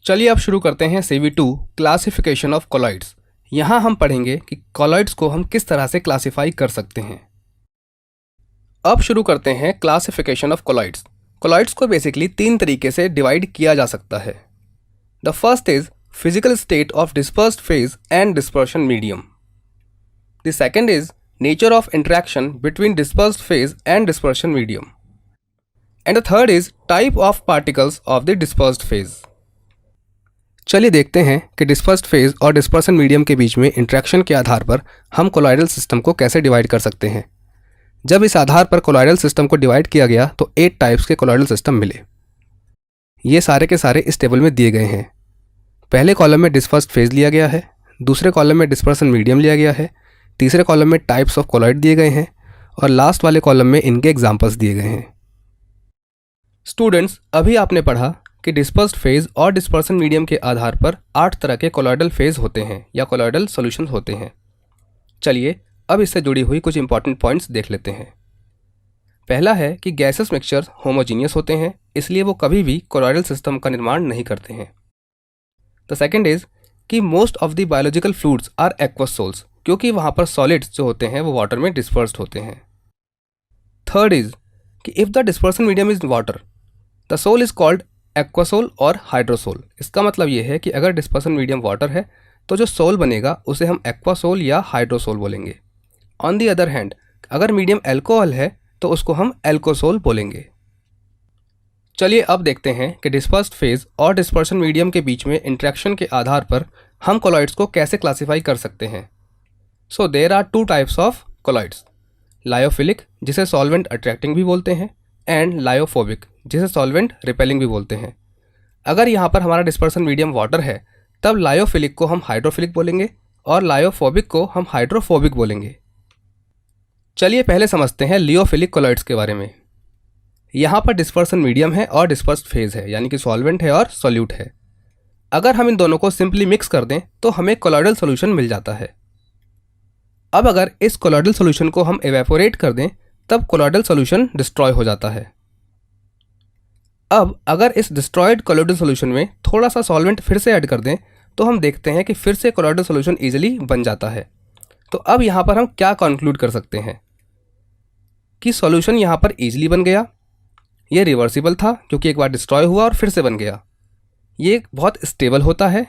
चलिए अब शुरू करते हैं CV2 क्लासिफिकेशन ऑफ कॉलॉइड्स। यहाँ हम पढ़ेंगे कि कॉलॉइड्स को हम किस तरह से क्लासिफाई कर सकते हैं। अब शुरू करते हैं क्लासिफिकेशन ऑफ कॉलॉइड्स। कॉलॉइड्स को बेसिकली 3 तरीके से डिवाइड किया जा सकता है। The first is physical state of dispersed phase and dispersion medium. The second is nature of interaction between dispersed phase and dispersion medium. And the third is type of particles of the dispersed phase. चलिए देखते हैं कि dispersed phase और dispersion medium के बीच में interaction के आधार पर हम कोलॉइडल सिस्टम को कैसे डिवाइड कर सकते हैं। जब इस आधार पर कोलॉइडल सिस्टम को डिवाइड किया गया तो 8 टाइप्स के कोलॉइडल सिस्टम मिले। ये सारे के सारे इस टेबल में दिए गए हैं। पहले कॉलम में डिस्पर्स्ड फेज लिया गया है, दूसरे कॉलम में डिस्पर्सन मीडियम लिया गया है, तीसरे कॉलम में टाइप्स ऑफ कोलॉइड दिए गए हैं और लास्ट वाले कॉलम में इनके एग्जाम्पल्स दिए गए हैं। स्टूडेंट्स, अभी आपने पढ़ा कि डिस्पर्स्ड फेज और डिस्पर्सन मीडियम के आधार पर 8 तरह के कोलॉइडल फेज होते हैं या कोलॉइडल सॉल्यूशंस होते हैं। चलिए अब इससे जुड़ी हुई कुछ इंपॉर्टेंट पॉइंट्स देख लेते हैं। पहला है कि गैसेस मिक्सचर्स होमोजीनियस होते हैं, इसलिए वो कभी भी कोलॉइडल सिस्टम का निर्माण नहीं करते हैं। द सेकेंड इज कि most of the biological fluids are aqueous sols, क्योंकि वहाँ पर सॉलिड्स जो होते हैं वो वाटर में डिस्पर्स्ड होते हैं। थर्ड इज कि if the dispersion medium is water the sol is called aquasol और हाइड्रोसोल। इसका मतलब ये है कि अगर डिस्पर्सन मीडियम वाटर है तो जो सोल बनेगा उसे हम एक्वासोल या हाइड्रोसोल बोलेंगे। ऑन दी अदर हैंड अगर मीडियम एल्कोहल है तो उसको हम एल्कोसोल बोलेंगे। चलिए अब देखते हैं कि डिस्पर्स्ड फेज और डिस्पर्सन मीडियम के बीच में इंटरेक्शन के आधार पर हम कोलॉइड्स को कैसे क्लासीफाई कर सकते हैं। So there are 2 types of colloids, lyophilic जिसे सॉल्वेंट अट्रैक्टिंग भी बोलते हैं एंड लायोफोबिक जिसे सॉल्वेंट रिपेलिंग भी बोलते हैं। अगर यहाँ पर हमारा डिस्पर्सन मीडियम वाटर है तब लायोफिलिक को हम हाइड्रोफिलिक बोलेंगे और लायोफोबिक को हम हाइड्रोफोबिक बोलेंगे। चलिए पहले समझते हैं लियोफिलिक कोलॉइड्स के बारे में। यहाँ पर डिस्पर्सन मीडियम है और डिस्पर्स्ड फेज है, यानी कि सॉल्वेंट है और सॉल्यूट है। अगर हम इन दोनों को सिंपली मिक्स कर दें तो हमें कोलॉइडल सॉल्यूशन मिल जाता है। अब अगर इस कोलॉइडल सॉल्यूशन को हम एवेपोरेट कर दें तब कोलॉइडल सॉल्यूशन डिस्ट्रॉय हो जाता है। अब अगर इस डिस्ट्रॉयड कोलॉइडल सॉल्यूशन में थोड़ा सा सॉल्वेंट फिर से ऐड कर दें तो हम देखते हैं कि फिर से कोलॉइडल सॉल्यूशन ईजिली बन जाता है। तो अब यहाँ पर हम क्या कंक्लूड कर सकते हैं कि सॉल्यूशन यहाँ पर ईजिली बन गया, ये रिवर्सिबल था क्योंकि एक बार डिस्ट्रॉय हुआ और फिर से बन गया, ये बहुत स्टेबल होता है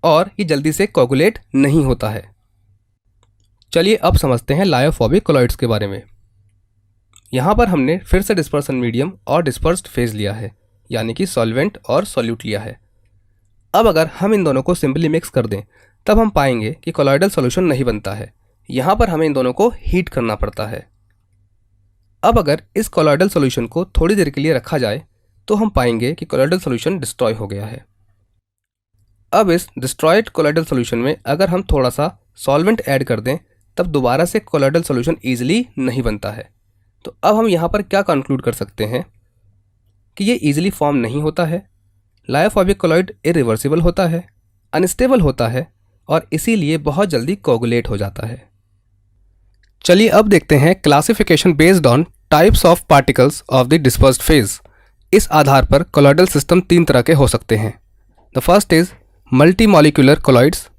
और ये जल्दी से कोगुलेट नहीं होता है। चलिए अब समझते हैं लायोफोबिक कोलॉइड्स के बारे में। यहाँ पर हमने फिर से डिस्पर्सन मीडियम और डिस्पर्स्ड फेज लिया है, यानी कि सॉल्वेंट और सॉल्यूट लिया है। अब अगर हम इन दोनों को सिंपली मिक्स कर दें तब हम पाएंगे कि कोलॉइडल सॉल्यूशन नहीं बनता है। यहाँ पर हमें इन दोनों को हीट करना पड़ता है। अब अगर इस कोलॉइडल सॉल्यूशन को थोड़ी देर के लिए रखा जाए तो हम पाएंगे कि कोलॉइडल सॉल्यूशन डिस्ट्रॉय हो गया है। अब इस डिस्ट्रॉयड कोलॉइडल सॉल्यूशन में अगर हम थोड़ा सा सॉल्वेंट ऐड कर दें तब दोबारा से कोलॉइडल सॉल्यूशन ईजिली नहीं बनता है। तो अब हम यहाँ पर क्या कंक्लूड कर सकते हैं कि ये ईजिली फॉर्म नहीं होता है, लायोफोबिक कोलॉइड इरिवर्सिबल होता है, अनस्टेबल होता है और इसीलिए बहुत जल्दी कोगुलेट हो जाता है। चलिए अब देखते हैं classification based on types of particles of the dispersed phase. इस आधार पर कोलॉइडल सिस्टम 3 तरह के हो सकते हैं। The first is multi molecular colloids,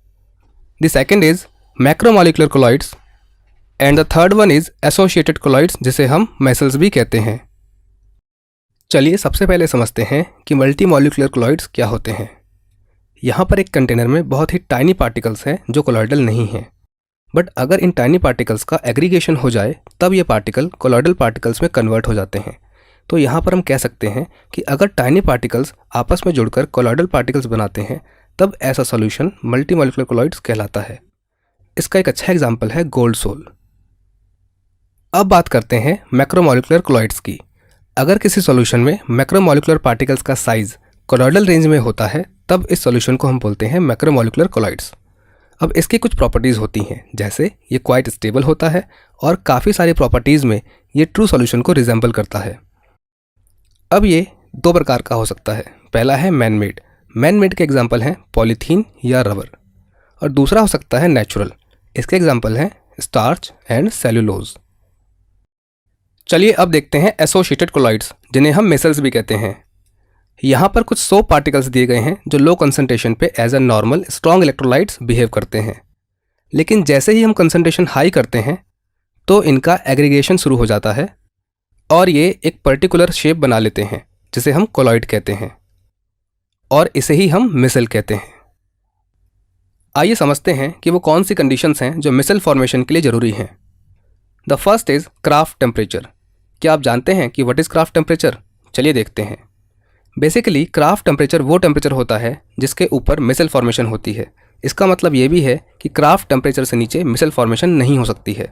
the second is macromolecular colloids and the third one is associated colloids जिसे हम मेसल्स भी कहते हैं। चलिए सबसे पहले समझते हैं कि मल्टी मॉलिक्यूलर कोलॉइड्स क्या होते हैं। यहाँ पर एक कंटेनर में बहुत ही टाइनी पार्टिकल्स हैं जो कोलॉइडल नहीं हैं, बट अगर इन टाइनी पार्टिकल्स का एग्रीगेशन हो जाए तब ये पार्टिकल कोलॉइडल पार्टिकल्स में कन्वर्ट हो जाते हैं। तो यहाँ पर हम कह सकते हैं कि अगर टाइनी पार्टिकल्स आपस में जुड़कर कोलॉइडल पार्टिकल्स बनाते हैं तब ऐसा सॉल्यूशन मल्टी मॉलिक्यूलर कोलॉइड्स कहलाता है। इसका एक अच्छा एग्जाम्पल है गोल्ड सोल। अब बात करते हैं मैक्रोमॉलिक्यूलर कोलॉइड्स की। अगर किसी सॉल्यूशन में मैक्रोमॉलिक्यूलर पार्टिकल्स का साइज कोलॉइडल रेंज में होता है तब इस सॉल्यूशन को हम बोलते हैं मैक्रोमॉलिक्यूलर कोलॉइड्स। अब इसकी कुछ प्रॉपर्टीज़ होती हैं, जैसे ये क्वाइट स्टेबल होता है और काफ़ी सारी प्रॉपर्टीज़ में ये ट्रू सॉल्यूशन को रिजेंबल करता है। अब ये 2 प्रकार का हो सकता है। पहला है मैन मेड के एग्जाम्पल हैं पॉलीथीन या रबर, और दूसरा हो सकता है नेचुरल। इसके एग्जाम्पल हैं स्टार्च एंड सेल्यूलोज। चलिए अब देखते हैं एसोसिएटेड कोलॉइड्स जिन्हें हम मेसल्स भी कहते हैं। यहाँ पर कुछ सोप पार्टिकल्स दिए गए हैं जो लो कंसंट्रेशन पे as a normal strong electrolytes behave करते हैं, लेकिन जैसे ही हम कंसंट्रेशन हाई करते हैं तो इनका एग्रीगेशन शुरू हो जाता है और ये एक पर्टिकुलर शेप बना लेते हैं जिसे हम कोलॉइड कहते हैं, और इसे ही हम मिसल कहते हैं। आइए समझते हैं कि वो कौन सी कंडीशंस हैं जो मिसल फॉर्मेशन के लिए ज़रूरी हैं। The first is craft temperature. क्या आप जानते हैं कि व्हाट इज़ क्राफ्ट टेम्परेचर? चलिए देखते हैं। बेसिकली क्राफ्ट टेम्परेचर वो टेम्परेचर होता है जिसके ऊपर मिसल फॉर्मेशन होती है। इसका मतलब ये भी है कि क्राफ्ट टेम्परेचर से नीचे मिसल फॉर्मेशन नहीं हो सकती है।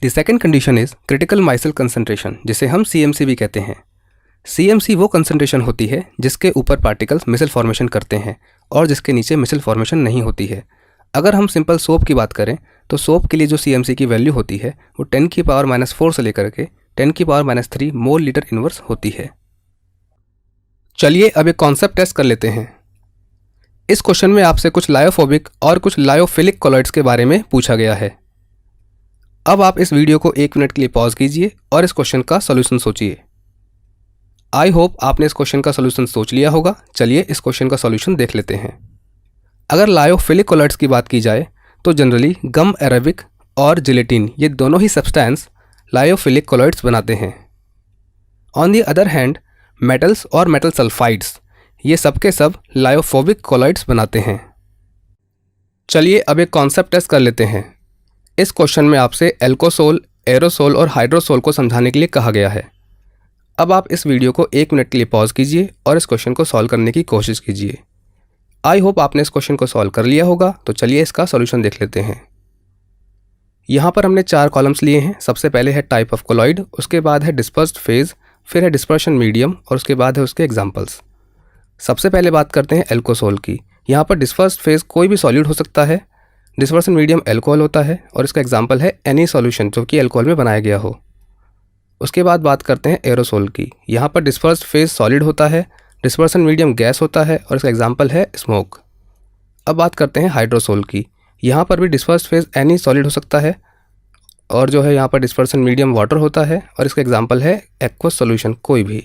The second condition is critical micelle concentration, जिसे हम CMC भी कहते हैं। CMC वो कंसंट्रेशन होती है जिसके ऊपर पार्टिकल्स मिसल फॉर्मेशन करते हैं और जिसके नीचे मिसल फॉर्मेशन नहीं होती है। अगर हम सिंपल सोप की बात करें तो सोप के लिए जो CMC की वैल्यू होती है वो 10⁻⁻⁴ से लेकर के 10⁻³ मोल लीटर इनवर्स होती है। चलिए अब एक कॉन्सेप्ट टेस्ट कर लेते हैं। इस क्वेश्चन में आपसे कुछ लायोफोबिक और कुछ लायोफिलिक कॉलॉइड्स के बारे में पूछा गया है। अब आप इस वीडियो को 1 मिनट के लिए पॉज कीजिए और इस क्वेश्चन का सॉल्यूशन सोचिए। आई होप आपने इस क्वेश्चन का सॉल्यूशन सोच लिया होगा। चलिए इस क्वेश्चन का सॉल्यूशन देख लेते हैं। अगर लायोफिलिक कॉलॉइड्स की बात की जाए तो जनरली गम एराबिक और जिलेटिन ये दोनों ही सब्सटेंस लायोफिलिक कॉलॉइड्स बनाते हैं। On the other hand metals और मेटल सल्फाइड्स ये सब के सब लायोफोबिक कॉलॉइड्स बनाते हैं। चलिए अब एक कॉन्सेप्ट टेस्ट कर लेते हैं। इस क्वेश्चन में आपसे एल्कोसोल, एरोसोल और हाइड्रोसोल को समझाने के लिए कहा गया है। अब आप इस वीडियो को 1 मिनट के लिए पॉज कीजिए और इस क्वेश्चन को सॉल्व करने की कोशिश कीजिए। आई होप आपने इस क्वेश्चन को सॉल्व कर लिया होगा। तो चलिए इसका सॉल्यूशन देख लेते हैं। यहाँ पर हमने 4 कॉलम्स लिए हैं। सबसे पहले है टाइप ऑफ कोलॉइड, उसके बाद है डिस्पर्स्ड फेज, फिर है डिस्पर्शन मीडियम और उसके बाद है उसके एग्जाम्पल्स। सबसे पहले बात करते हैं एल्कोसोल की। यहाँ पर डिस्पर्स्ड फेज कोई भी सॉलिड हो सकता है, डिस्पर्सन मीडियम एल्कोहल होता है और इसका एग्जाम्पल है एनी सॉल्यूशन जो कि एल्कोहल में बनाया गया हो। उसके बाद बात करते हैं एरोसोल की। यहाँ पर डिस्पर्स्ड फेज सॉलिड होता है, डिस्पर्सन मीडियम गैस होता है और इसका एग्जाम्पल है स्मोक। अब बात करते हैं हाइड्रोसोल की। यहाँ पर भी डिस्पर्स्ड फेज एनी सॉलिड हो सकता है और जो है यहाँ पर डिस्पर्सन मीडियम वाटर होता है और इसका एग्जाम्पल है एक्वस सॉल्यूशन कोई भी।